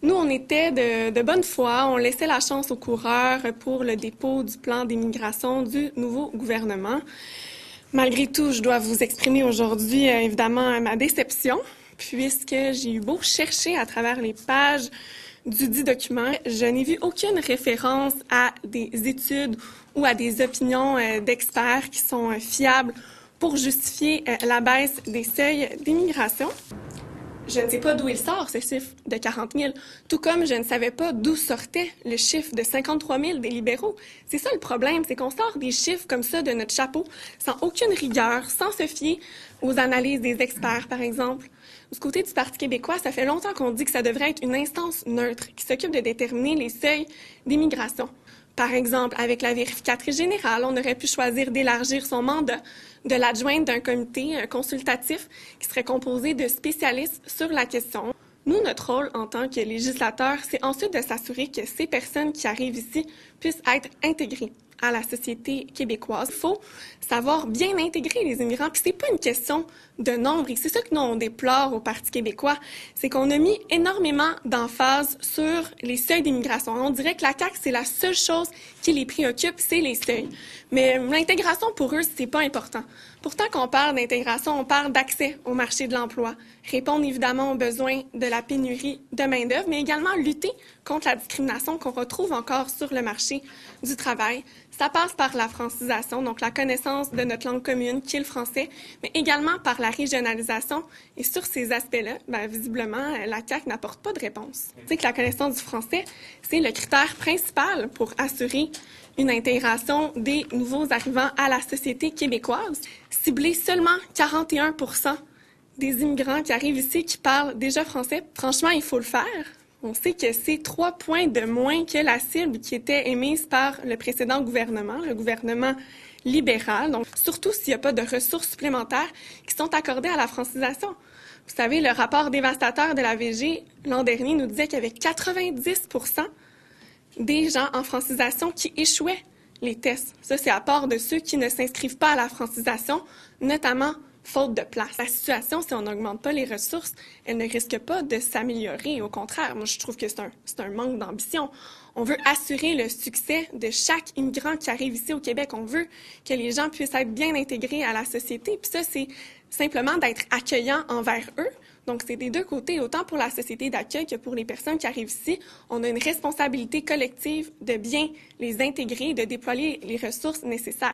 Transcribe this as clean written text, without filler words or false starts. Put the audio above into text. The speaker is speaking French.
Nous, on était de bonne foi, on laissait la chance aux coureurs pour le dépôt du plan d'immigration du nouveau gouvernement. Malgré tout, je dois vous exprimer aujourd'hui, évidemment, ma déception, puisque j'ai eu beau chercher à travers les pages du dit document, je n'ai vu aucune référence à des études ou à des opinions d'experts qui sont fiables pour justifier la baisse des seuils d'immigration. Je ne sais pas d'où il sort, ce chiffre de 40 000, tout comme je ne savais pas d'où sortait le chiffre de 53 000 des libéraux. C'est ça le problème, c'est qu'on sort des chiffres comme ça de notre chapeau, sans aucune rigueur, sans se fier aux analyses des experts, par exemple. Du côté du Parti québécois, ça fait longtemps qu'on dit que ça devrait être une instance neutre qui s'occupe de déterminer les seuils d'immigration. Par exemple, avec la vérificatrice générale, on aurait pu choisir d'élargir son mandat, de l'adjoindre d'un comité consultatif qui serait composé de spécialistes sur la question. Nous, notre rôle en tant que législateur, c'est ensuite de s'assurer que ces personnes qui arrivent ici puissent être intégrées à la société québécoise. Il faut savoir bien intégrer les immigrants. Puis c'est pas une question de nombre. Et c'est ça que nous, on déplore au Parti québécois. C'est qu'on a mis énormément d'emphase sur les seuils d'immigration. On dirait que la CAQ, c'est la seule chose qui les préoccupe, c'est les seuils. Mais l'intégration, pour eux, c'est pas important. Pourtant, quand on parle d'intégration, on parle d'accès au marché de l'emploi, répondre évidemment aux besoins de la pénurie de main-d'œuvre, mais également lutter contre la discrimination qu'on retrouve encore sur le marché du travail. Ça passe par la francisation, donc la connaissance de notre langue commune, qui est le français, mais également par la régionalisation. Et sur ces aspects-là, visiblement, la CAQ n'apporte pas de réponse. Tu sais que la connaissance du français, c'est le critère principal pour assurer une intégration des nouveaux arrivants à la société québécoise. Cibler seulement 41 % des immigrants qui arrivent ici qui parlent déjà français, franchement, il faut le faire. On sait que c'est 3 points de moins que la cible qui était émise par le précédent gouvernement, le gouvernement libéral. Donc, surtout s'il n'y a pas de ressources supplémentaires qui sont accordées à la francisation. Vous savez, le rapport dévastateur de la VG l'an dernier nous disait qu'il y avait 90 % des gens en francisation qui échouaient les tests. Ça, c'est à part de ceux qui ne s'inscrivent pas à la francisation, notamment faute de place. La situation, si on n'augmente pas les ressources, elle ne risque pas de s'améliorer. Au contraire, moi, je trouve que c'est un manque d'ambition. On veut assurer le succès de chaque immigrant qui arrive ici au Québec. On veut que les gens puissent être bien intégrés à la société. Puis ça, c'est simplement d'être accueillant envers eux. Donc, c'est des deux côtés, autant pour la société d'accueil que pour les personnes qui arrivent ici. On a une responsabilité collective de bien les intégrer, de déployer les ressources nécessaires.